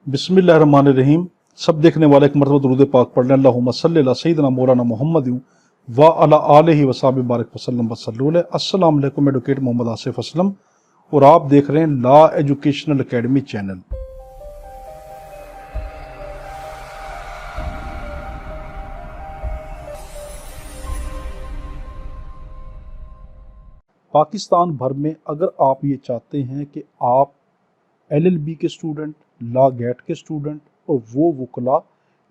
बिस्मिल्लाहिर्रहमानिर्रहीम। सब देखने वाले एक मरतबा दुरूद पाक पढ़ लें। अल्लाहुम्मा सल्ली अला सय्यिदिना मौलाना मुहम्मद व अला आलिहि व सहाबिहि बारिक वसल्लम वसल्लु अलैहि। अस्सलाम वालेकुम, एडवोकेट मोहम्मद आसिफ असलम और आप देख रहे हैं law educational academy channel. Pakistan भर में अगर आप ये चाहते हैं कि आप LLB के स्टूडेंट, लॉ गेट के स्टूडेंट और वो वकला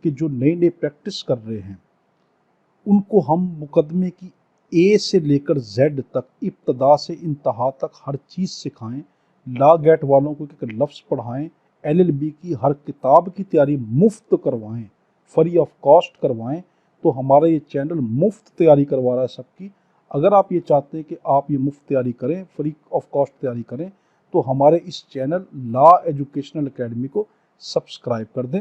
कि जो नई नई प्रैक्टिस कर रहे हैं उनको हम मुकदमे की A से लेकर Z तक, इब्तदा से इंतहा तक हर चीज़ सिखाएं, लॉ गेट वालों को एक लफ्ज़ पढ़ाएं, LLB की हर किताब की तैयारी मुफ्त करवाएं, फ्री ऑफ कॉस्ट करवाएं, तो हमारा ये चैनल मुफ्त तैयारी करवा रहा है सबकी। अगर आप ये चाहते हैं कि आप ये मुफ्त तैयारी करें, फ्री ऑफ कॉस्ट तैयारी करें, तो हमारे इस चैनल लॉ एजुकेशनल एकेडमी को सब्सक्राइब कर दें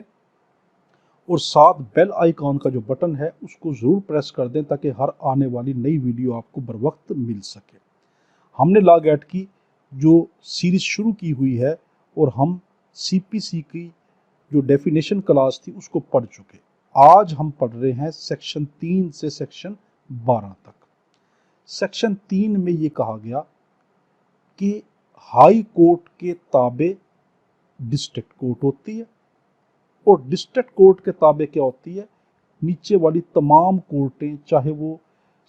और साथ बेल आइकॉन का जो बटन है उसको ज़रूर प्रेस कर दें ताकि हर आने वाली नई वीडियो आपको बर वक्त मिल सके। हमने लॉ गेट की जो सीरीज़ शुरू की हुई है और हम CPC की जो डेफिनेशन क्लास थी उसको पढ़ चुके। आज हम पढ़ रहे हैं सेक्शन 3 से सेक्शन 12 तक। सेक्शन 3 में ये कहा गया कि हाई कोर्ट के ताबे डिस्ट्रिक्ट कोर्ट होती है और डिस्ट्रिक्ट कोर्ट के ताबे क्या होती है, नीचे वाली तमाम कोर्टें, चाहे वो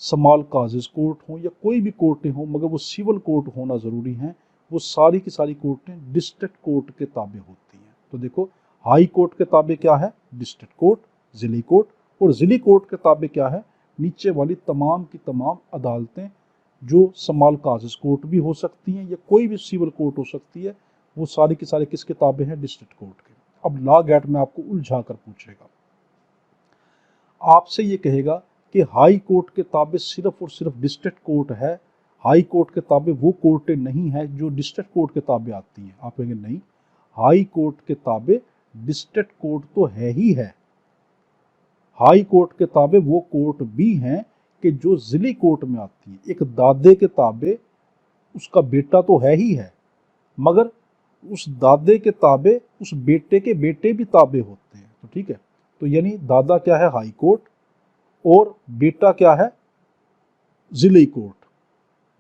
स्मॉल काजेज कोर्ट हों या कोई भी कोर्टें हों, मगर वो सिविल कोर्ट होना ज़रूरी हैं, वो सारी की सारी कोर्टें डिस्ट्रिक्ट कोर्ट के ताबे होती हैं। तो देखो, हाई कोर्ट के ताबे क्या है, डिस्ट्रिक्ट कोर्ट, ज़िली कोर्ट, और ज़िली कोर्ट के ताबे क्या है, नीचे वाली तमाम की तमाम अदालतें जो स्मॉल काजेज कोर्ट भी हो सकती हैं या कोई भी सिविल कोर्ट हो सकती है, वो सारी की सारी किसके ताबे हैं, डिस्ट्रिक्ट कोर्ट के। अब लॉ गेट में आपको उलझा कर पूछेगा, आपसे ये कहेगा कि हाई कोर्ट के ताबे सिर्फ और सिर्फ डिस्ट्रिक्ट कोर्ट है, हाई कोर्ट के ताबे वो कोर्टें नहीं है जो डिस्ट्रिक्ट कोर्ट के ताबे आती हैं। आप कहेंगे नहीं, हाई कोर्ट के ताबे डिस्ट्रिक्ट कोर्ट तो है ही है, हाई कोर्ट के ताबे वो कोर्ट भी हैं कि जो ज़िली कोर्ट में आती है। एक दादे के ताबे उसका बेटा तो है ही है, मगर उस दादे के ताबे उस बेटे के बेटे भी ताबे होते हैं। तो ठीक है, तो यानी दादा क्या है, हाई कोर्ट, और बेटा क्या है, ज़िली कोर्ट,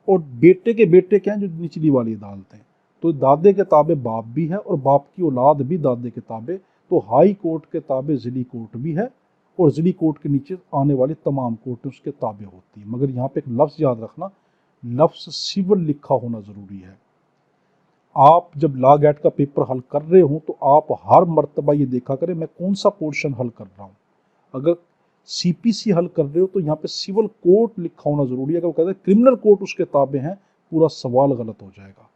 और बेटे के बेटे क्या हैं, जो निचली वाली अदालतें। तो दादे के ताबे बाप भी है और बाप की औलाद भी दादे के ताबे। तो हाई कोर्ट के ताबे ज़िली कोर्ट भी है और ज़िली कोर्ट के नीचे आने वाली तमाम कोर्टें उसके ताबे होती हैं। मगर यहाँ पे एक लफ्ज़ याद रखना, लफ्ज़ सिविल लिखा होना ज़रूरी है। आप जब लॉ गेट का पेपर हल कर रहे हो तो आप हर मर्तबा ये देखा करें मैं कौन सा पोर्शन हल कर रहा हूँ। अगर CPC हल कर रहे हो तो यहाँ पे सिविल कोर्ट लिखा होना ज़रूरी है। अगर वो कहते हैं क्रिमिनल कोर्ट उसके ताबे हैं, पूरा सवाल गलत हो जाएगा।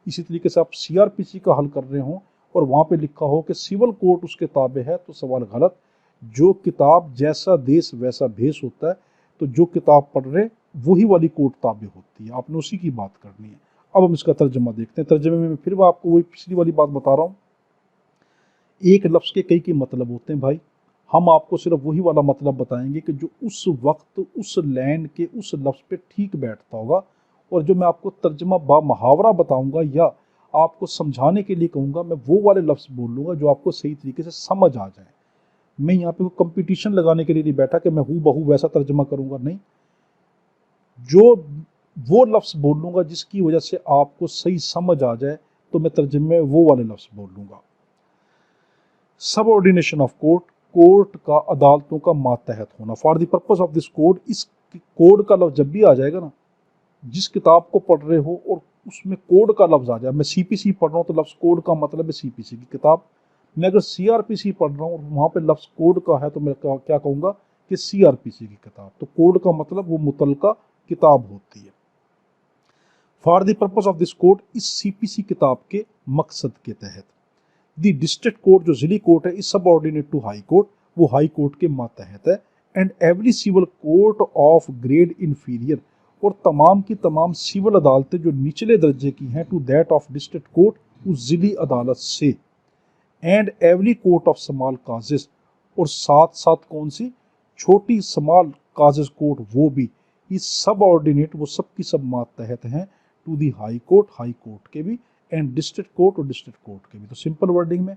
इसी तरीके से आप CRPC का हल कर रहे हो और वहाँ पे लिखा हो कि सिविल कोर्ट उसके ताबे है, तो सवाल गलत। जो किताब जैसा देश वैसा भेष होता है, तो जो किताब पढ़ रहे वही वाली कोर्ट ताबे होती है, आपने उसी की बात करनी है। अब हम इसका तर्जमा देखते हैं। तर्जमे में फिर मैं आपको वही पिछली वाली बात बता रहा हूँ, एक लफ्ज़ के कई मतलब होते हैं भाई। हम आपको सिर्फ वही वाला मतलब बताएंगे कि जो उस वक्त उस लैंड के उस लफ्ज़ पे ठीक बैठता होगा, और जो मैं आपको तर्जमा बा मुहावरा बताऊंगा या आपको समझाने के लिए कहूँगा, मैं वो वाले लफ्ज़ बोल लूँगा जो आपको सही तरीके से समझ आ जाए। मैं यहाँ पे कोई कंपटीशन लगाने के लिए नहीं बैठा कि मैं हूँ बहू वैसा तर्जमा करूँगा, नहीं। जो वो लफ्ज़ बोल लूँगा जिसकी वजह से आपको सही समझ आ जाए, तो मैं तर्जुमे में वो वाले लफ्ज़ बोल लूँगा। सबऑर्डिनेशन ऑफ कोर्ट, कोर्ट का अदालतों का मातहत होना। For the purpose of this code, इस कोड का लफ्ज़ जब भी आ जाएगा ना, जिस किताब को पढ़ रहे हो और उसमें कोड का लफ्ज़ आ जाए, मैं CPC पढ़ रहा हूँ तो लफ्ज़ कोड का मतलब है CPC की किताब। मैं अगर CRPC पढ़ रहा हूँ और वहाँ पे लफ्ज़ कोड का है तो मैं क्या कहूँगा कि CRPC की किताब। तो कोड का मतलब वो मुतलका किताब होती है। For the purpose of this code, इस CPC किताब के मकसद के तहत द डिस्ट्रिक्ट कोर्ट, जो ज़िली कोर्ट है, is subordinate to high court, वो हाई कोर्ट के मातहत है। And every civil court of grade inferior, और तमाम की तमाम सिविल अदालतें जो निचले दर्जे की हैं, to that of district court, उस ज़िली अदालत से। And every court of small causes, और साथ साथ कौन सी, छोटी स्मॉल काजेस कोर्ट, वो भी इस सबऑर्डिनेट, वो सब की सब मातहत हैं to the high court, high court के भी, एंड डिस्ट्रिक्ट कोर्ट और डिस्ट्रिक्ट कोर्ट के भी। तो सिंपल वर्डिंग में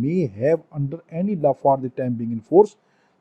may have under any law for the time being in force،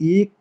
1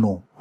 9،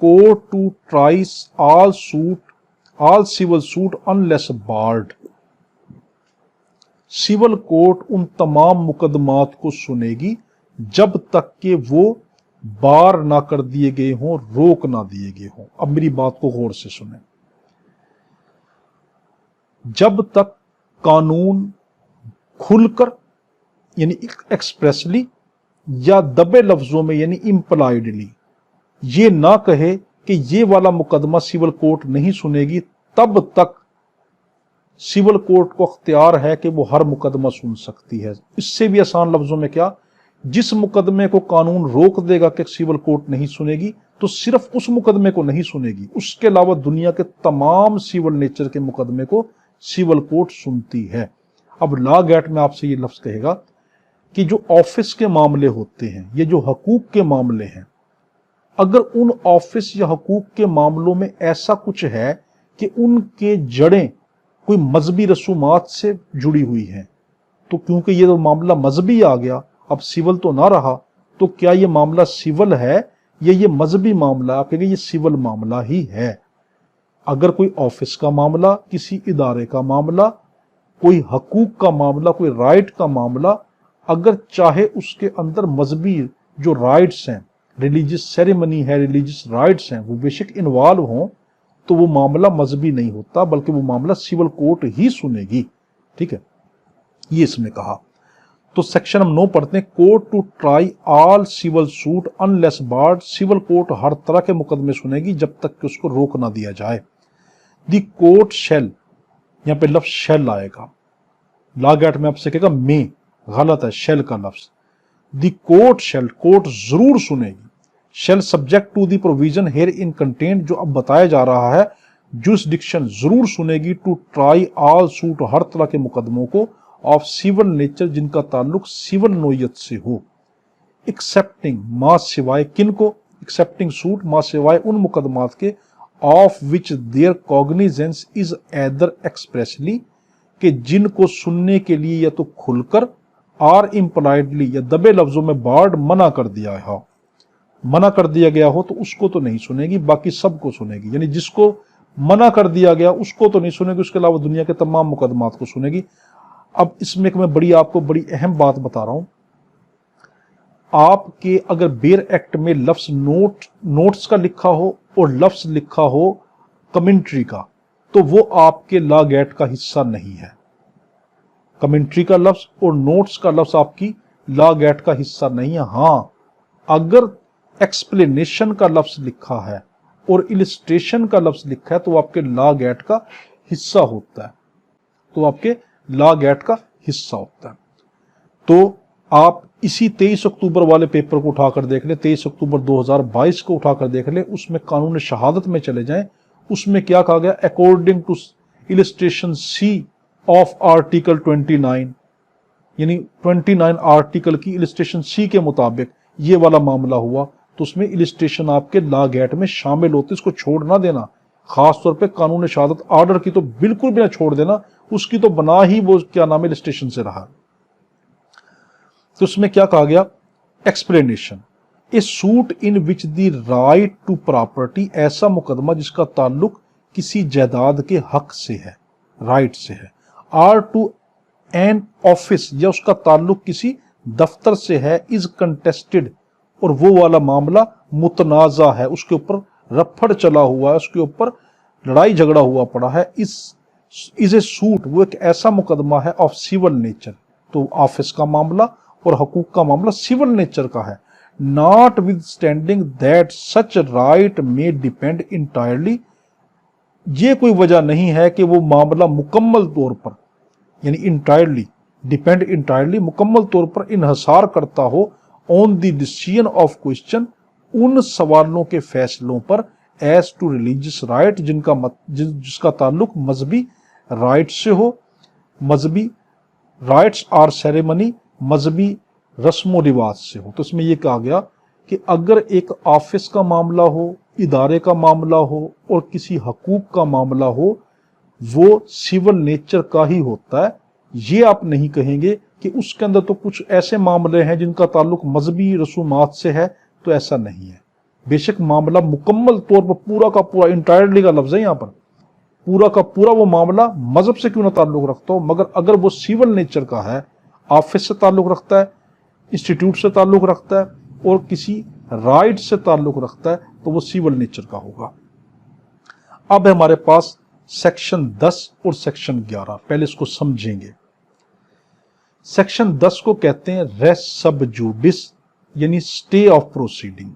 court to try all civil suit unless barred. Civil court उन तमाम मुकदमात को सुनेगी जब तक कि वो बार ना कर दिए गए हों, रोक ना दिए गए हों। अब मेरी बात को गौर से सुने। जब तक कानून खुलकर यानी एक्सप्रेसली या दबे लफ्जों में यानी इम्प्लाइडली ये ना कहे कि ये वाला मुकदमा सिविल कोर्ट नहीं सुनेगी, तब तक सिविल कोर्ट को अख्तियार है कि वो हर मुकदमा सुन सकती है। इससे भी आसान लफ्जों में क्या, जिस मुकदमे को कानून रोक देगा कि सिविल कोर्ट नहीं सुनेगी, तो सिर्फ उस मुकदमे को नहीं सुनेगी, उसके अलावा दुनिया के तमाम सिविल नेचर के मुकदमे को सिविल कोर्ट सुनती है। अब लॉ गैट में आपसे ये लफ्ज कहेगा कि जो ऑफिस के मामले होते हैं, ये जो हकूक के मामले हैं, अगर उन ऑफिस या हकूक के मामलों में ऐसा कुछ है कि उनके जड़ें कोई मजहबी रसूमात से जुड़ी हुई हैं, तो क्योंकि ये तो मामला मजहबी आ गया, अब सिविल तो ना रहा, तो क्या ये मामला सिविल है या ये मजहबी मामला? आप कहेंगे ये सिविल मामला ही है। अगर कोई ऑफिस का मामला, किसी इदारे का मामला, कोई हकूक का मामला, कोई राइट का मामला, अगर चाहे उसके अंदर मजहबी जो राइट्स हैं, रिलीजियस सेरेमनी है, रिलीजियस राइट्स हैं, वो बेशक इन्वॉल्व हों, तो वो मामला मजहबी नहीं होता, बल्कि वो मामला सिविल कोर्ट ही सुनेगी। ठीक है, ये इसमें कहा। तो सेक्शन हम 9 पढ़ते हैं। Court to try all civil suit unless barred. Civil court हर तरह के मुकदमे सुनेगी जब तक कि उसको रोक ना दिया जाए। दी कोर्ट शेल, यहां पे लफ्ज शेल आएगा, लॉ गैट में आपसे कहेगा में, गलत है, शेल का लफ्ज। दी कोर्ट शेल, कोर्ट जरूर सुनेगी। Shall subject to the provision herein content, जो अब बताया जा रहा है, जुरिसडिक्शन जरूर सुनेगी टू ट्राई ऑल सूट, हर तरह के मुकदमों को, ऑफ सिविल नेचर, जिनका ताल्लुक सिविल नोयत से हो। एक्सेप्टिंग, मां सिवाय किन को, एक्सेप्टिंग सूट, मां सिवाय उन मुकदमात के, of which their cognizance is either expressly, कि जिनको सुनने के लिए या तो खुलकर और इम्प्लाइडली या दबे लफ्जों में बार्ड मना कर दिया हो, मना कर दिया गया हो, तो उसको तो नहीं सुनेगी, बाकी सबको सुनेगी। यानी जिसको मना कर दिया गया उसको तो नहीं सुनेगी, उसके अलावा दुनिया के तमाम मुकदमात को सुनेगी। अब इसमें मैं आपको बड़ी अहम बात बता रहा हूं। आपके अगर बेयर एक्ट में लफ्ज नोट्स का लिखा हो और लफ्ज लिखा हो कमेंट्री का, तो वो आपके लॉ गैट का हिस्सा नहीं है। कमेंट्री का लफ्ज और नोट्स का लफ्ज आपकी लॉ गैट का हिस्सा नहीं है। हां, अगर एक्सप्लेनेशन का लफ्ज लिखा है और इलिस्ट्रेशन का लफ्ज लिखा है, तो आपके लॉ गैट का हिस्सा होता है, तो आपके लॉ गैट का हिस्सा होता है। तो आप इसी 23 अक्टूबर वाले पेपर को उठाकर देख लें, 23 अक्टूबर 2022 को उठाकर देख लें, उसमें कानून शहादत में चले जाएं, उसमें क्या कहा गया, according to illustration C of article 29, यानी 29 आर्टिकल की इलिस्ट्रेशन सी के मुताबिक ये वाला मामला हुआ, तो उसमें इलिस्ट्रेशन आपके लॉ गैट में शामिल होती, इसको छोड़ ना देना। खास तौर पे कानून शहादत आर्डर की तो बिल्कुल भी ना छोड़ देना, उसकी तो बना ही वो क्या नाम है इलिस्ट्रेशन से रहा। तो उसमें क्या कहा गया, explanation, a suit in which the right to property, ऐसा मुकदमा जिसका ताल्लुक किसी जायदाद के हक से है, राइट से है, आर टू एन ऑफिस, या उसका ताल्लुक किसी दफ्तर से है, इज कंटेस्टेड, और वो वाला मामला मुतनाजा है, उसके ऊपर रफड़ चला हुआ है, उसके ऊपर लड़ाई झगड़ा हुआ पड़ा है, इज ए सूट, वो एक ऐसा मुकदमा है ऑफ सिविल नेचर, तो ऑफिस का मामला और हकूक का मामला सिविल नेचर का है। Not with standing that such right में डिपेंड इंटायरली, ये कोई वजह नहीं है कि वो मामला मुकम्मल तौर पर, यानी इंटायरली, डिपेंड इंटायरली, मुकम्मल तौर पर इन्हसार करता हो on the decision of question, उन सवालों के फैसलों पर, एज टू रिलीजियस राइट, जिसका ताल्लुक मजहबी राइट से हो, मजहबी राइट्स और सेरेमनी, मजहबी रस्म रिवाज से हो। तो इसमें यह कहा गया कि अगर एक ऑफिस का मामला हो, इदारे का मामला हो और किसी हकूक का मामला हो, वो सिविल नेचर का ही होता है। ये आप नहीं कहेंगे कि उसके अंदर तो कुछ ऐसे मामले हैं जिनका ताल्लुक मजहबी रसूमात से है, तो ऐसा नहीं है। बेशक मामला मुकम्मल तौर पर पूरा का पूरा, इंटायरली का लफ्ज है यहाँ पर, पूरा का पूरा वो मामला मजहब से क्यों ना ताल्लुक रखता हो, मगर अगर वो सिविल नेचर का है, ऑफिस से ताल्लुक रखता है, इंस्टीट्यूट से ताल्लुक रखता है और किसी राइट से ताल्लुक रखता है, तो वो सिविल नेचर का होगा। अब हमारे पास सेक्शन 10 और सेक्शन 11, पहले इसको समझेंगे। सेक्शन 10 को कहते हैं रेस सब जूडिस यानी स्टे ऑफ प्रोसीडिंग,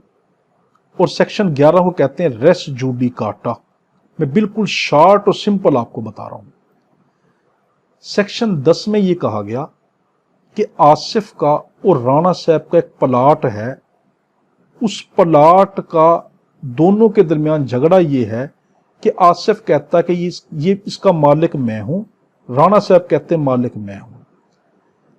और सेक्शन 11 को कहते हैं रेस जूडिकाटा। मैं बिल्कुल शॉर्ट और सिंपल आपको बता रहा हूं। सेक्शन 10 में यह कहा गया कि आसिफ का और राणा साहब का एक प्लाट है, उस प्लाट का दोनों के दरमियान झगड़ा यह है कि आसिफ कहता है कि ये इसका मालिक मैं हूं, राणा साहब कहते हैं मालिक मैं हूं।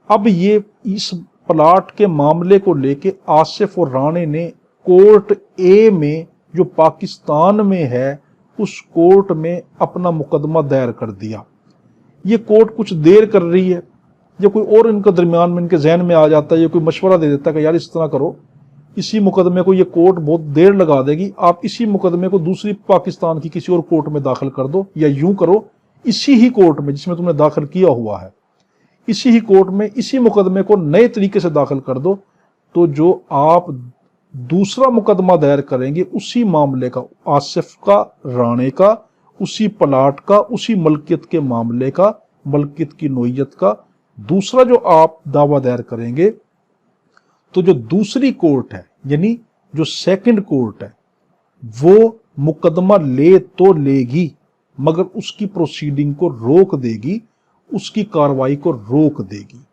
अब ये इस प्लाट के मामले को लेके आसिफ और राणे ने कोर्ट ए में जो पाकिस्तान में है उस कोर्ट में अपना मुकदमा दायर कर दिया। ये कोर्ट कुछ देर कर रही है, या कोई और इनके दरमियान में इनके जहन में आ जाता है, या कोई मशवरा दे देता है कि यार इस तरह करो, इसी मुकदमे को ये कोर्ट बहुत देर लगा देगी, आप इसी मुकदमे को दूसरी पाकिस्तान की किसी और कोर्ट में दाखिल कर दो, या यूं करो इसी ही कोर्ट में जिसमें तुमने दाखिल किया हुआ है, इसी ही कोर्ट में इसी मुकदमे को नए तरीके से दाखिल कर दो। तो जो आप दूसरा मुकदमा दायर करेंगे उसी मामले का, आसिफ का, राणे का, उसी प्लाट का, उसी मलकियत के मामले का, मलकियत की नोयत का दूसरा जो आप दावा दायर करेंगे, तो जो दूसरी कोर्ट है यानी जो सेकंड कोर्ट है वो मुकदमा ले तो लेगी मगर उसकी प्रोसीडिंग को रोक देगी, उसकी कार्रवाई को रोक देगी।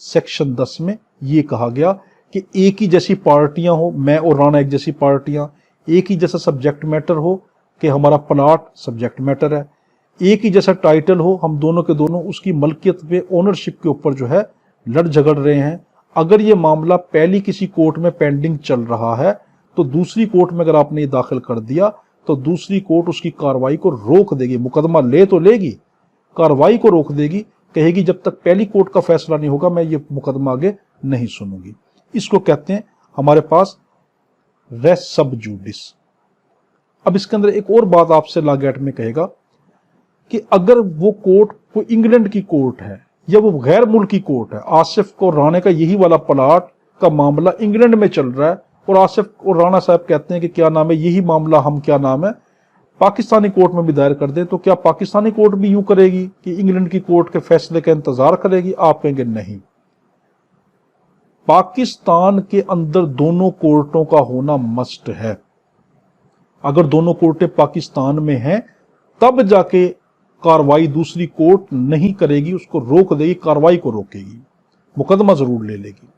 सेक्शन 10 में यह कहा गया कि एक ही जैसी पार्टियां हो, मैं और राणा एक जैसी पार्टियां, एक ही जैसा सब्जेक्ट मैटर हो कि हमारा प्लाट सब्जेक्ट मैटर है, एक ही जैसा टाइटल हो, हम दोनों के दोनों उसकी मलकियत पे, ओनरशिप के ऊपर जो है लड़ झगड़ रहे हैं। अगर ये मामला पहली किसी कोर्ट में पेंडिंग चल रहा है तो दूसरी कोर्ट में अगर आपने ये दाखिल कर दिया तो दूसरी कोर्ट उसकी कार्रवाई को रोक देगी। मुकदमा ले तो लेगी, कार्रवाई को रोक देगी, कहेगी जब तक पहली कोर्ट का फैसला नहीं होगा मैं ये मुकदमा आगे नहीं सुनूंगी। इसको कहते हैं हमारे पास रेस सब जूडिस। अब इसके अंदर एक और बात आपसे लॉ गेट में कहेगा कि अगर वो कोर्ट कोई इंग्लैंड की कोर्ट है या वो गैर मुल्की कोर्ट है, आसिफ को राणे का यही वाला प्लाट का मामला इंग्लैंड में चल रहा है और आसिफ और राणा साहब कहते हैं कि क्या नाम है, यही मामला हम क्या नाम है पाकिस्तानी कोर्ट में भी दायर कर दें, तो क्या पाकिस्तानी कोर्ट भी यूं करेगी कि इंग्लैंड की कोर्ट के फैसले का इंतजार करेगी? आप कहेंगे नहीं, पाकिस्तान के अंदर दोनों कोर्टों का होना मस्ट है। अगर दोनों कोर्टें पाकिस्तान में हैं तब जाके कार्रवाई दूसरी कोर्ट नहीं करेगी, उसको रोक देगी, कार्रवाई को रोकेगी, मुकदमा जरूर ले लेगी।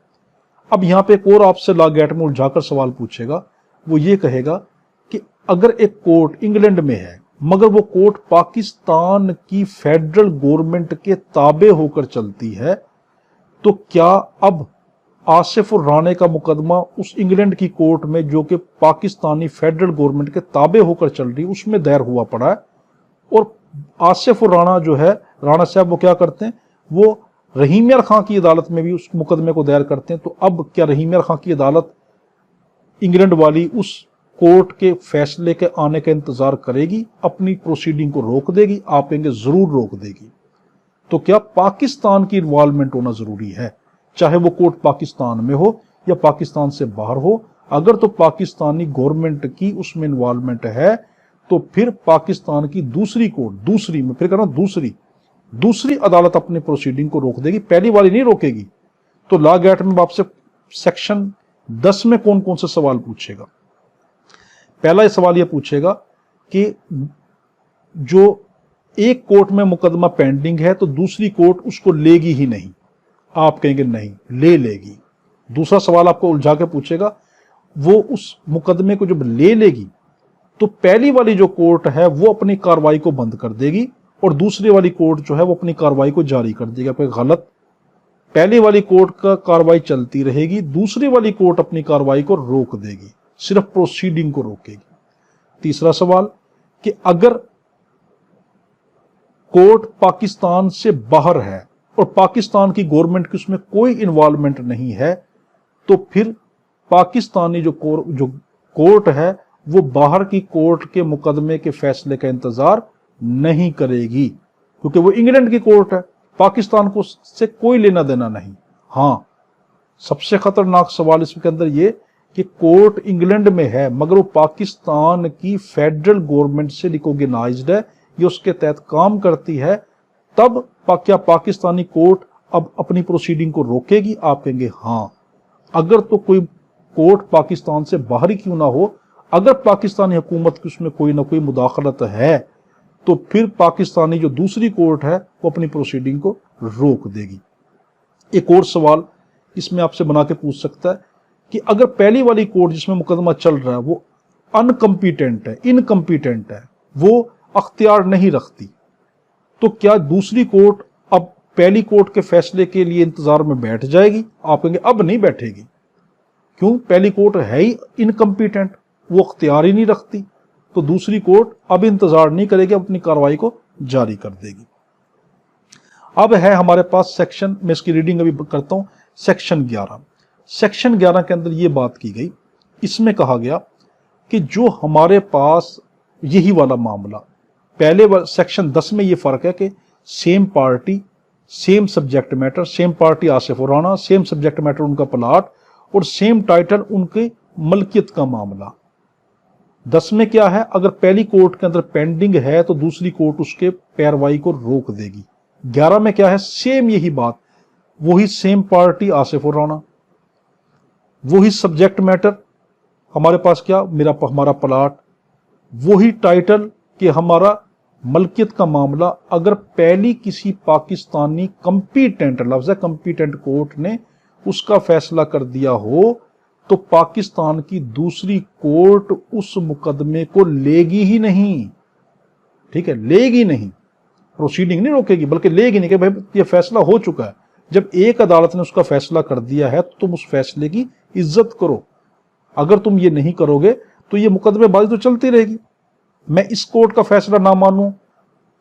अब यहां पे एक और आपसे लॉ गेट में उलझाकर सवाल पूछेगा, वो ये कहेगा कि अगर एक कोर्ट इंग्लैंड में है मगर वो कोर्ट पाकिस्तान की फेडरल गवर्नमेंट के ताबे होकर चलती है, तो क्या अब आसिफ और राणे का मुकदमा उस इंग्लैंड की कोर्ट में जो कि पाकिस्तानी फेडरल गवर्नमेंट के ताबे होकर चल रही है उसमें दायर हुआ पड़ा है, और आसिफ और राणा जो है, राणा साहब वो क्या करते हैं, वो रहीम यार खां की अदालत में भी उस मुकदमे को दायर करते हैं। तो अब क्या रहीम यार खां की अदालत इंग्लैंड वाली उस कोर्ट के फैसले के आने का इंतजार करेगी, अपनी प्रोसीडिंग को रोक देगी? आप कहेंगे जरूर रोक देगी। तो क्या पाकिस्तान की इन्वॉल्वमेंट होना जरूरी है, चाहे वो कोर्ट पाकिस्तान में हो या पाकिस्तान से बाहर हो? अगर तो पाकिस्तानी गवर्नमेंट की उसमें इन्वॉल्वमेंट है तो फिर पाकिस्तान की दूसरी कोर्ट, दूसरी में फिर कहना दूसरी अदालत अपनी प्रोसीडिंग को रोक देगी, पहली वाली नहीं रोकेगी। तो लॉ गेट में आपसे सेक्शन 10 में कौन कौन से सवाल पूछेगा? पहला सवाल यह पूछेगा कि जो एक कोर्ट में मुकदमा पेंडिंग है तो दूसरी कोर्ट उसको लेगी ही नहीं? आप कहेंगे नहीं, ले लेगी। दूसरा सवाल आपको उलझा के पूछेगा, वो उस मुकदमे को जब ले लेगी तो पहली वाली जो कोर्ट है वो अपनी कार्रवाई को बंद कर देगी और दूसरी वाली कोर्ट जो है वो अपनी कार्रवाई को जारी कर देगी। आपको गलत, पहली वाली कोर्ट का कार्रवाई चलती रहेगी, दूसरी वाली कोर्ट अपनी कार्रवाई को रोक देगी, सिर्फ प्रोसीडिंग को रोकेगी। तीसरा सवाल कि अगर कोर्ट पाकिस्तान से बाहर है और पाकिस्तान की गवर्नमेंट की उसमें कोई इन्वॉल्वमेंट नहीं है, तो फिर पाकिस्तानी जो कोर्ट है वो बाहर की कोर्ट के मुकदमे के फैसले का इंतजार नहीं करेगी, क्योंकि वो इंग्लैंड की कोर्ट है, पाकिस्तान को से कोई लेना देना नहीं। हाँ, सबसे खतरनाक सवाल इसके अंदर ये कि कोर्ट इंग्लैंड में है मगर वो पाकिस्तान की फेडरल गवर्नमेंट से रिकॉग्नाइज्ड है, ये उसके तहत काम करती है, तब क्या पाकिस्तानी कोर्ट अब अपनी प्रोसीडिंग को रोकेगी? आप कहेंगे हाँ। अगर तो कोई कोर्ट पाकिस्तान से बाहर ही क्यों ना हो, अगर पाकिस्तानी हुकूमत की उसमें कोई ना कोई मुदाखलत है तो फिर पाकिस्तानी जो दूसरी कोर्ट है वो अपनी प्रोसीडिंग को रोक देगी। एक और सवाल इसमें आपसे बना के पूछ सकता है कि अगर पहली वाली कोर्ट जिसमें मुकदमा चल रहा है वो अनकम्पिटेंट है, इनकम्पिटेंट है, वो अख्तियार नहीं रखती, तो क्या दूसरी कोर्ट अब पहली कोर्ट के फैसले के लिए इंतजार में बैठ जाएगी? आप कहेंगे अब नहीं बैठेगी। क्यों? पहली कोर्ट है ही इनकम्पिटेंट, वो अख्तियार ही नहीं रखती, तो दूसरी कोर्ट अब इंतजार नहीं करेगी, अपनी कार्रवाई को जारी कर देगी। अब है हमारे पास सेक्शन, मैं इसकी रीडिंग अभी करता हूं, सेक्शन 11। सेक्शन 11 के अंदर ये बात की गई, इसमें कहा गया कि जो हमारे पास यही वाला मामला, पहले सेक्शन 10 में ये फर्क है कि same party same subject matter, same party Asif और राणा, सेम सब्जेक्ट मैटर उनका प्लाट और सेम टाइटल उनकी मलकियत का मामला। 10 में क्या है, अगर पहली कोर्ट के अंदर पेंडिंग है तो दूसरी कोर्ट उसके पैरवाई को रोक देगी। 11 में क्या है, सेम यही बात, वही सेम पार्टी आसिफ और राणा, वही सब्जेक्ट मैटर, हमारे पास क्या हमारा प्लाट, वही टाइटल कि हमारा मलकियत का मामला। अगर पहली किसी पाकिस्तानी कंपीटेंट, लफ्ज है कंपीटेंट, कोर्ट ने उसका फैसला कर दिया हो तो पाकिस्तान की दूसरी कोर्ट उस मुकदमे को लेगी ही नहीं। ठीक है, लेगी नहीं, प्रोसीडिंग नहीं रोकेगी, बल्कि लेगी नहीं कि भाई ये फैसला हो चुका है। जब एक अदालत ने उसका फैसला कर दिया है तो तुम उस फैसले की इज्जत करो। अगर तुम ये नहीं करोगे तो ये मुकदमेबाजी तो चलती रहेगी। मैं इस कोर्ट का फैसला ना मानूं,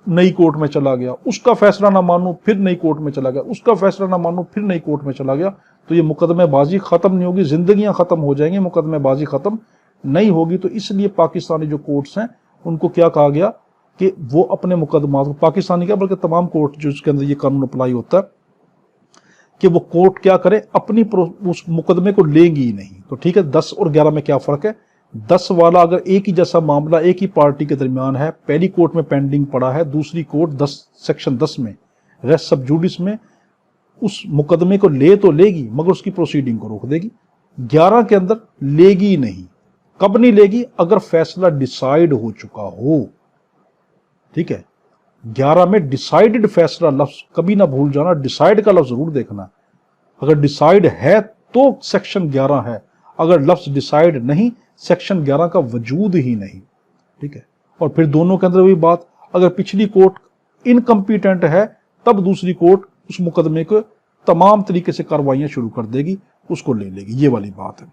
नई कोर्ट में चला गया, उसका फैसला ना मानूं, फिर नई कोर्ट में चला गया, उसका फैसला ना मानूं, फिर नई कोर्ट में चला गया, तो ये मुकदमेबाजी खत्म नहीं होगी, जिंदगियां खत्म हो जाएंगी, मुकदमेबाजी खत्म नहीं होगी। तो इसलिए पाकिस्तानी जो कोर्ट्स हैं उनको क्या कहा गया कि वो अपने मुकदमा, पाकिस्तानी क्या बल्कि तमाम कोर्ट जो उसके अंदर ये कानून अप्लाई होता है कि वो कोर्ट क्या करे, अपनी उस मुकदमे को लेंगी ही नहीं। तो ठीक है, 10 और 11 में क्या फर्क है? 10 वाला अगर एक ही जैसा मामला एक ही पार्टी के दरमियान है, पहली कोर्ट में पेंडिंग पड़ा है, दूसरी कोर्ट 10 सेक्शन 10 में रेस्ट सब जुडिस में उस मुकदमे को ले तो लेगी मगर उसकी प्रोसीडिंग को रोक देगी। 11 के अंदर लेगी नहीं। कब नहीं लेगी? अगर फैसला डिसाइड हो चुका हो। ठीक है, 11 में डिसाइडेड फैसला लफ्ज कभी ना भूल जाना, डिसाइड का लफ्ज जरूर देखना। अगर डिसाइड है तो सेक्शन 11 है, अगर लफ्ज डिसाइड नहीं, सेक्शन 11 का वजूद ही नहीं। ठीक है, और फिर दोनों के अंदर वही बात, अगर पिछली कोर्ट इनकम्पिटेंट है तब दूसरी कोर्ट उस मुकदमे को तमाम तरीके से कार्रवाइयां शुरू कर देगी, उसको ले लेगी, ये वाली बात है।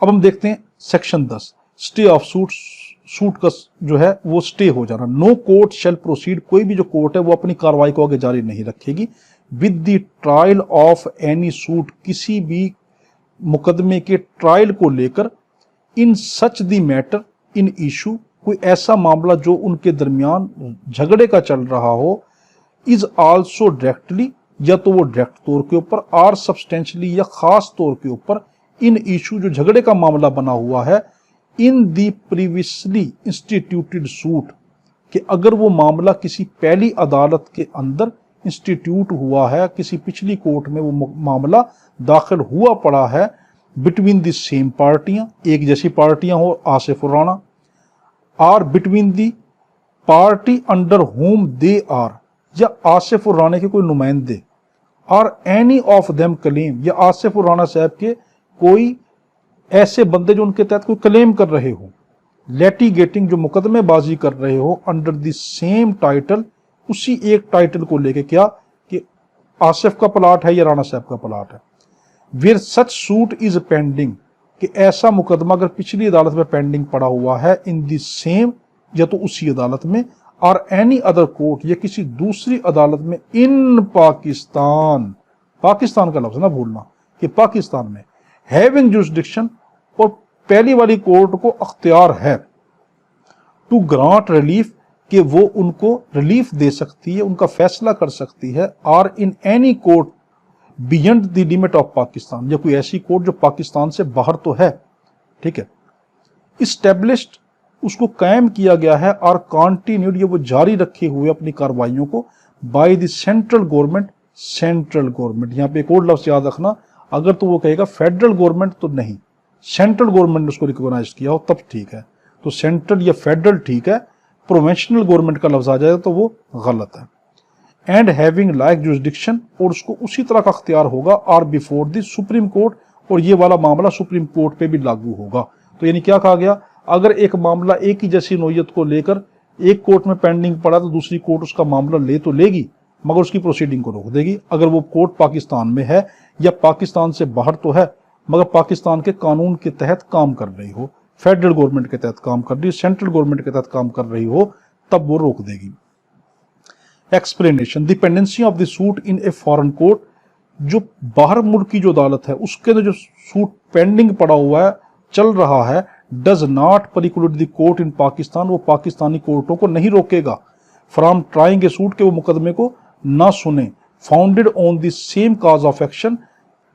अब हम देखते हैं section 10, stay of suit. Suit का जो है वो स्टे हो जाना। नो कोर्ट शैल प्रोसीड, कोई भी जो कोर्ट है वो अपनी कार्रवाई को आगे जारी नहीं रखेगी। With the trial of any suit, किसी भी मुकदमे के ट्रायल को लेकर, in such the matter in issue, कोई ऐसा मामला जो उनके दरमियान झगड़े का चल रहा हो, इज आल्सो डायरेक्टली, या तो वो डायरेक्ट तौर के ऊपर, आर सब्सटेंशियली या खास तौर के ऊपर, इन इशू जो झगड़े का मामला बना हुआ है, इन दी प्रीवियसली इंस्टीट्यूटेड सूट, कि अगर वो मामला किसी पहली अदालत के अंदर इंस्टीट्यूट हुआ है, किसी पिछली कोर्ट में वो मामला दाखिल हुआ पड़ा है, बिटवीन दी सेम पार्टियां, एक जैसी पार्टियां हो आसिफ और Rana, are between the party under whom they are, या आसिफ और राणा के कोई नुमाइंदे, are any of them claim, या आसिफ और राणा साहब के कोई ऐसे बंदे जो उनके तहत कोई क्लेम कर रहे हो, लेटिगेटिंग जो मुकदमेबाजी कर रहे हो, अंडर द सेम टाइटल, उसी एक टाइटल को लेके, क्या कि आसिफ का प्लाट है या राणा साहब का प्लाट है। Where such suit is pending, कि ऐसा मुकदमा अगर पिछली अदालत में पेंडिंग पड़ा हुआ है, इन द सेम, या तो उसी अदालत में, और एनी अदर कोर्ट, या किसी दूसरी अदालत में, इन पाकिस्तान, पाकिस्तान का लफ्ज ना भूलना कि पाकिस्तान में, हैविंग जुरिसडिक्शन, और पहली वाली कोर्ट को अख्तियार है टू ग्रांट रिलीफ कि वो उनको रिलीफ दे सकती है, उनका फैसला कर सकती है, और इन any court beyond the limit of Pakistan, या कोई ऐसी कोर्ट जो पाकिस्तान से बाहर तो है, ठीक है। इस्टेब्लिश्ड, उसको कायम किया गया है, और कॉन्टिन्यूड, ये वो जारी रखे हुए अपनी कार्रवाइयों को, by the central government, central government, यहाँ पे एक और लफ्ज याद रखना, अगर तो वो कहेगा फेडरल गवर्नमेंट तो नहीं, सेंट्रल गवर्नमेंट ने उसको रिकॉग्नाइज किया हो तब ठीक है, तो सेंट्रल या फेडरल ठीक है, प्रोविंशियल गवर्नमेंट का लफ्ज आ जाएगा तो वो गलत है। एंड हैविंग लाइक जुरिसडिक्शन, और उसको उसी तरह का अख्तियार होगा, और बिफोर द सुप्रीम कोर्ट, और ये वाला मामला सुप्रीम कोर्ट पे भी लागू होगा। तो यानी क्या कहा गया, अगर एक मामला एक ही जैसी नोयत को लेकर एक कोर्ट में पेंडिंग पड़ा तो दूसरी कोर्ट उसका मामला ले तो लेगी, मगर उसकी प्रोसीडिंग को रोक देगी। अगर वो कोर्ट पाकिस्तान में है या पाकिस्तान से बाहर तो है, मगर पाकिस्तान के कानून के तहत काम कर रही हो, फेडरल गवर्नमेंट के तहत काम कर रही हो, सेंट्रल गवर्नमेंट के तहत काम कर रही हो, तब वो रोक देगी। Explanation, dependency of the suit in a foreign court, जो बाहर मुल्क की जो अदालत है उसके अंदर जो सूट पेंडिंग पड़ा हुआ है, चल रहा है, does not preclude the court in Pakistan, वो पाकिस्तानी कोर्टों को नहीं रोकेगा फ्रॉम ट्राइंग ए सूट, के वो मुकदमे को ना सुने, founded on the same cause of action,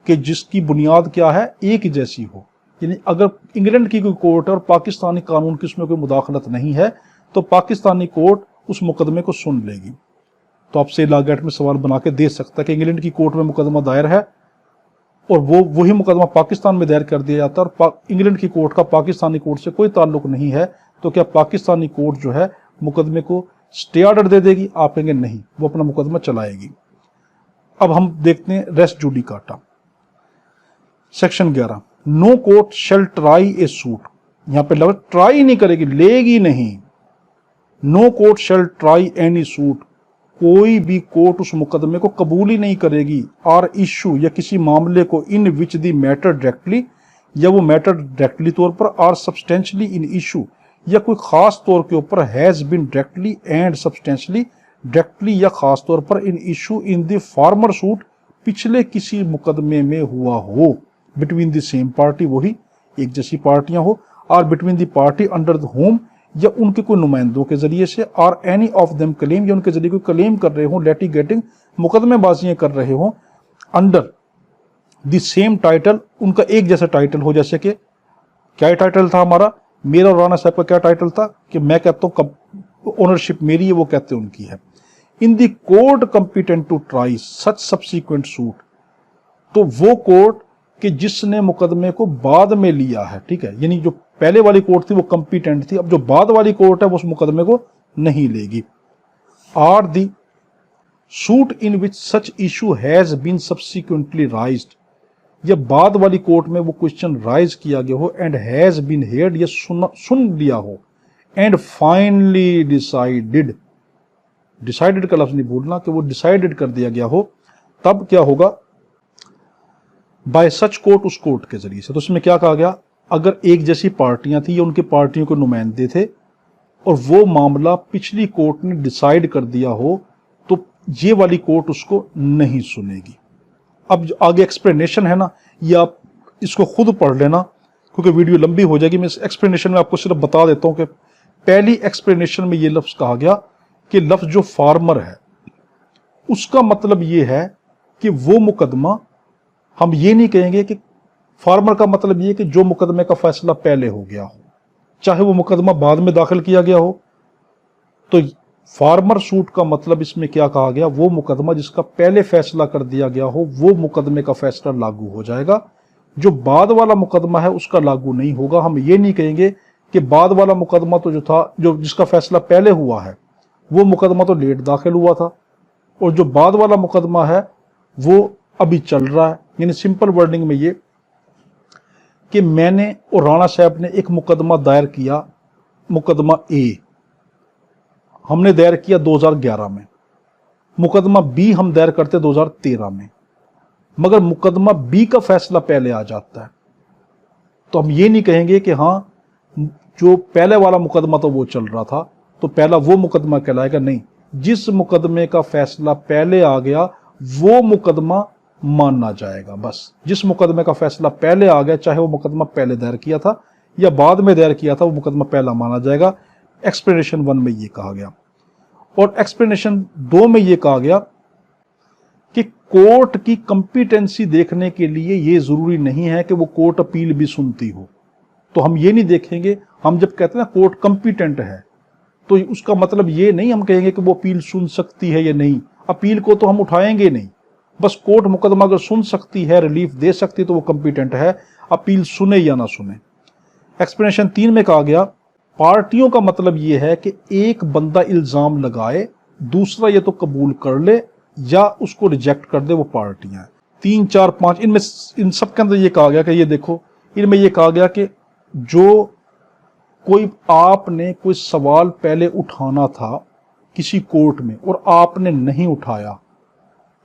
के जिसकी बुनियाद क्या है, एक जैसी हो। यानी अगर इंग्लैंड की कोई कोर्ट है और पाकिस्तानी कानून की उसमें कोई मुदाखलत नहीं है, तो पाकिस्तानी कोर्ट उस मुकदमे को सुन लेगी। तो आपसे लागेट में सवाल बना के दे सकता है कि इंग्लैंड की कोर्ट में मुकदमा दायर है और वही मुकदमा पाकिस्तान में दायर कर दिया जाता है, और इंग्लैंड की कोर्ट का पाकिस्तानी कोर्ट से कोई ताल्लुक नहीं है, तो क्या पाकिस्तानी कोर्ट जो है मुकदमे को स्टे ऑर्डर दे देगी? आप कहेंगे नहीं, वो अपना मुकदमा चलाएगी। अब हम देखते हैं res judicata, section 11, no court shall try a suit, यहां पे लफ्ज ट्राई नहीं करेगी, लेगी नहीं। No court shall try any suit, कोई भी कोर्ट उस मुकदमे को कबूल ही नहीं करेगी, और इशू, या किसी मामले को, इन विच द मैटर डायरेक्टली, या वो मैटर डायरेक्टली तौर पर, और सब्सटेंशली इन इशू, या कोई खास तौर के ऊपर, has been directly and substantially, directly या खास तौर पर, in issue in the former suit, पिछले किसी मुकदमे में हुआ हो, बिटवीन द सेम पार्टी, वही एक जैसी पार्टियां हो, और between the party under the home, या उनके कोई नुमाइंदों के जरिए से, और एनी ऑफ देम क्लेम, या उनके जरिए कोई क्लेम कर रहे हो, लिटिगेटिंग, मुकदमेबाजियां कर रहे हो, अंडर द सेम टाइटल, उनका एक जैसा टाइटल हो। जैसे कि क्या टाइटल था हमारा, मेरा और राणा साहब का क्या टाइटल था, कि मैं कहता हूं कब ओनरशिप मेरी है, वो कहते हैं उनकी है। In the court competent to try such subsequent suit, तो वो कोर्ट कि जिसने मुकदमे को बाद में लिया है, ठीक है, यानी जो पहले वाली कोर्ट थी वो कंपिटेंट थी, अब जो बाद वाली कोर्ट है वो उस मुकदमे को नहीं लेगी। Or the suit in which such issue has been subsequently raised, या बाद वाली कोर्ट में वो क्वेश्चन राइज किया गया हो, एंड हैज बीन हेयर्ड, या सुन लिया हो, एंड फाइनली डिसाइडेड, डिसाइडेड का लफ्ज नहीं भूलना, कि वो डिसाइडेड कर दिया गया हो, तब क्या होगा, बाय सच कोर्ट, उस कोर्ट के जरिए से। तो इसमें क्या कहा गया, अगर एक जैसी पार्टियां थी या उनकी पार्टियों के नुमाइंदे थे और वो मामला पिछली कोर्ट ने डिसाइड कर दिया हो, तो ये वाली कोर्ट उसको नहीं सुनेगी। अब जो आगे एक्सप्लेनेशन है ना, ये आप इसको खुद पढ़ लेना क्योंकि वीडियो लंबी हो जाएगी। मैं इस एक्सप्लेनेशन में आपको सिर्फ बता देता हूं कि पहली एक्सप्लेनेशन में ये लफ्ज कहा गया कि लफ्ज जो फार्मर है उसका मतलब ये है कि वो मुकदमा, हम ये नहीं कहेंगे कि फार्मर का मतलब ये कि जो मुकदमे का फैसला पहले हो गया हो, चाहे वो मुकदमा बाद में दाखिल किया गया हो। तो फार्मर सूट का मतलब इसमें क्या कहा गया, वो मुकदमा जिसका पहले फैसला कर दिया गया हो, वो मुकदमे का फैसला लागू हो जाएगा। जो बाद वाला मुकदमा है उसका लागू नहीं होगा। हम ये नहीं कहेंगे कि बाद वाला मुकदमा तो जो था, जो जिसका फैसला पहले हुआ है, वो मुकदमा तो लेट दाखिल हुआ था, और जो बाद वाला मुकदमा है वो अभी चल रहा है। यानी सिंपल वर्डिंग में ये कि मैंने और राणा साहब ने एक मुकदमा दायर किया, मुकदमा ए हमने दायर किया 2011 में, मुकदमा बी हम दायर करते 2013 में, मगर मुकदमा बी का फैसला पहले आ जाता है। तो हम ये नहीं कहेंगे कि हाँ जो पहले वाला मुकदमा तो वो चल रहा था तो पहला वो मुकदमा कहलाएगा, नहीं, जिस मुकदमे का फैसला पहले आ गया वो मुकदमा माना जाएगा। बस जिस मुकदमे का फैसला पहले आ गया, चाहे वो मुकदमा पहले दायर किया था या बाद में दायर किया था वो मुकदमा पहला माना जाएगा। एक्सप्लेनेशन 1 में ये कहा गया। और एक्सप्लेनेशन 2 में ये कहा गया कि कोर्ट की कंपिटेंसी देखने के लिए ये जरूरी नहीं है कि वो कोर्ट अपील भी सुनती हो। तो हम ये नहीं देखेंगे, हम जब कहते हैं ना कोर्ट कंपिटेंट है तो उसका मतलब ये नहीं हम कहेंगे कि वो अपील सुन सकती है या नहीं, अपील को तो हम उठाएंगे नहीं, बस कोर्ट मुकदमा अगर सुन सकती है, रिलीफ दे सकती है तो वो कंपिटेंट है, अपील सुने या ना सुने। एक्सप्लेनेशन 3 में कहा गया पार्टियों का मतलब ये है कि एक बंदा इल्जाम लगाए, दूसरा ये तो कबूल कर ले या उसको रिजेक्ट कर दे, वो पार्टियां 3, 4, 5 इनमें इन सब के अंदर ये कहा गया कि ये देखो, इनमें ये कहा गया कि जो कोई आपने कोई सवाल पहले उठाना था किसी कोर्ट में और आपने नहीं उठाया,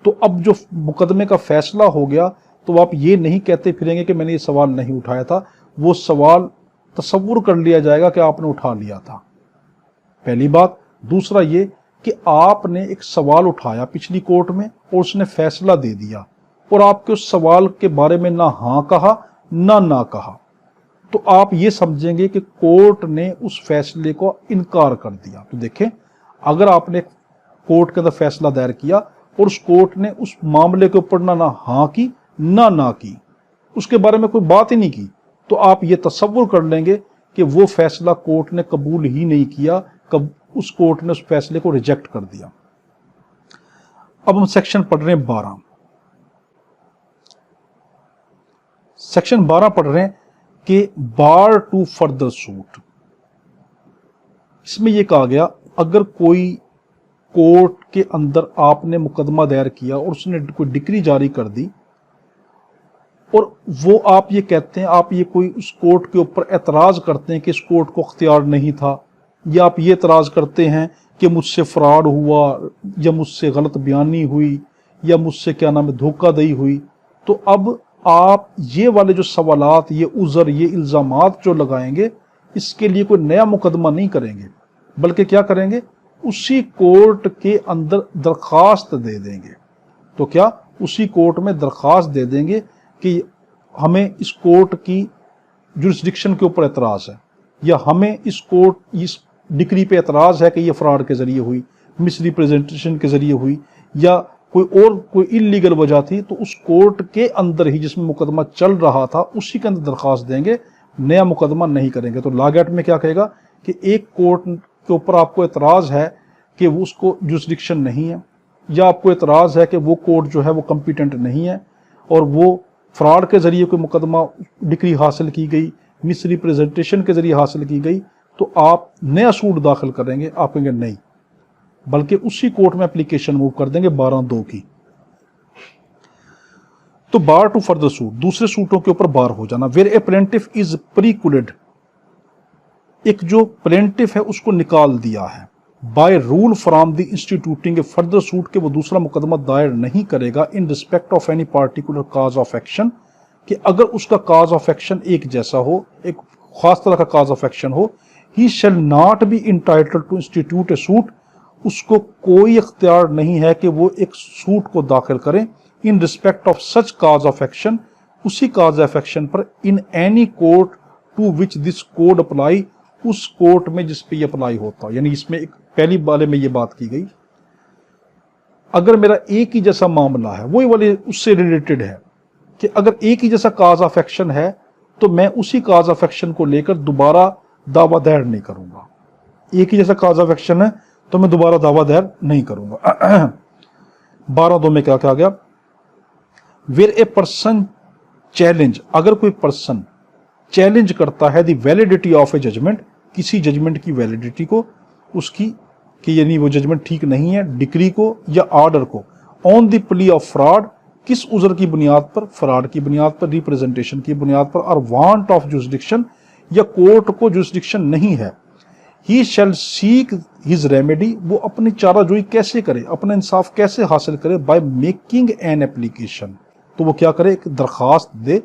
तो अब जो मुकदमे का फैसला हो गया तो आप ये नहीं कहते फिरेंगे कि मैंने ये सवाल नहीं उठाया था, वो सवाल तसव्वुर कर लिया जाएगा कि आपने उठा लिया था, पहली बात। दूसरा ये कि आपने एक सवाल उठाया पिछली कोर्ट में और उसने फैसला दे दिया और आपके उस सवाल के बारे में ना हाँ कहा ना कहा, तो आप ये समझेंगे कि कोर्ट ने उस फैसले को इनकार कर दिया। तो देखें, अगर आपने कोर्ट के अंदर फैसला दायर किया और उस कोर्ट ने उस मामले के ऊपर ना हाँ की ना की, उसके बारे में कोई बात ही नहीं की, तो आप ये तसव्वुर कर लेंगे कि वो फैसला कोर्ट ने कबूल ही नहीं किया, कब उस कोर्ट ने उस फैसले को रिजेक्ट कर दिया। अब हम सेक्शन पढ़ रहे हैं 12। सेक्शन 12 पढ़ रहे हैं कि बार टू फर्दर सूट। इसमें यह कहा गया अगर कोई कोर्ट के अंदर आपने मुकदमा दायर किया और उसने कोई डिक्री जारी कर दी और वो आप ये कहते हैं, आप ये कोई उस कोर्ट के ऊपर एतराज़ करते हैं कि इस कोर्ट को अख्तियार नहीं था, या आप ये एतराज़ करते हैं कि मुझसे फ्रॉड हुआ या मुझसे गलत बयानी हुई या मुझसे क्या नाम है धोखाधड़ी हुई, तो अब आप ये वाले जो सवालात, ये उज़र, ये इल्ज़ामात जो लगाएंगे, इसके लिए कोई नया मुकदमा नहीं करेंगे, बल्कि क्या करेंगे, उसी कोर्ट के अंदर दरख्वास्त दे देंगे। तो क्या उसी कोर्ट में दरख्वास्त दे देंगे कि हमें इस कोर्ट की जुरिस्डिक्शन के ऊपर एतराज़ है, या हमें इस डिक्री पे एतराज़ है कि ये फ्रॉड के ज़रिए हुई, मिस रिप्रेजेंटेशन के ज़रिए हुई, या कोई इल्लीगल वजह थी, तो उस कोर्ट के अंदर ही जिसमें मुकदमा चल रहा था उसी के अंदर दरख्वास्त देंगे, नया मुकदमा नहीं करेंगे। तो लॉ एक्ट में क्या कहेगा कि एक कोर्ट के ऊपर आपको एतराज़ है कि वो उसको जुरिस्डिक्शन नहीं है, या आपको एतराज़ है कि वो कोर्ट जो है वो कम्पिटेंट नहीं है और वो फ्रॉड के ज़रिए कोई मुकदमा डिक्री हासिल की गई, मिस रिप्रेजेंटेशन के ज़रिए हासिल की गई, तो आप नया सूट दाखिल करेंगे। आप कहेंगे नहीं, बल्कि उसी कोर्ट में एप्लीकेशन मूव कर देंगे 12(2) की। तो बार टू फर्दर सूट, दूसरे सूटों के ऊपर बार हो जाना। वेयर ए प्लेंटिफ इज प्रीक्लूडेड, एक जो प्लेंटिफ है उसको निकाल दिया है, by rule from the instituting A further suit, के वो दूसरा मुकदमा दायर नहीं करेगा इन respect of any particular cause of action, कि अगर उसका काज ऑफ एक्शन एक जैसा हो, एक खास तरह का काज ऑफ एक्शन हो, he shall not be entitled to institute a suit, उसको कोई इख्तियार नहीं है कि वो एक सूट को दाखिल करें in respect of such cause of action, उसी काज ऑफ एक्शन पर, in any court to which this code apply, उस कोर्ट में जिस पे ये अप्लाई होता। यानी इसमें एक पहली वाले में ये बात की गई, अगर मेरा एक ही जैसा मामला है, वही वाले उससे रिलेटेड है कि अगर एक ही जैसा काज ऑफ एक्शन है तो मैं उसी काज ऑफ एक्शन को लेकर दोबारा दावा दायर नहीं करूंगा। एक ही जैसा काज ऑफ एक्शन है तो मैं दोबारा दावा दायर नहीं करूंगा। 12(2) में क्या कहा गया, वेयर ए पर्सन चैलेंज, अगर कोई पर्सन चैलेंज करता है the validity of a judgment, किसी जजमेंट की वैलिडिटी को, उसकी कि यानी वो जजमेंट ठीक नहीं है, डिक्री को या ऑर्डर को, on the plea of fraud, किस उज़र की बुनियाद पर, फ्रॉड की बुनियाद पर, रिप्रेजेंटेशन की बुनियाद पर, और वांट ऑफ जुरिस्डिक्शन, या कोर्ट को जुरिस्डिक्शन नहीं है, ही शैल सीक हिज रेमेडी, वो अपनी चाराजोई कैसे करे, अपना इंसाफ कैसे हासिल करे, बाय मेकिंग एन एप्लीकेशन, तो वो क्या करे, एक दरखास्त दे,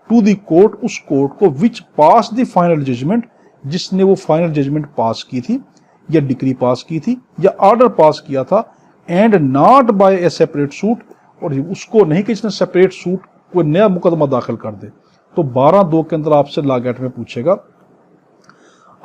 टू द कोर्ट, उस कोर्ट को, विच पास द फाइनल जजमेंट, जिसने वो फाइनल जजमेंट पास की थी या डिक्री पास की थी या ऑर्डर पास किया था, and not by a separate suit, और उसको नहीं कि इसने सेपरेट सूट कोई नया मुकदमा दाखिल कर दे। तो 12(2) के अंदर आपसे लॉ एक्ट में पूछेगा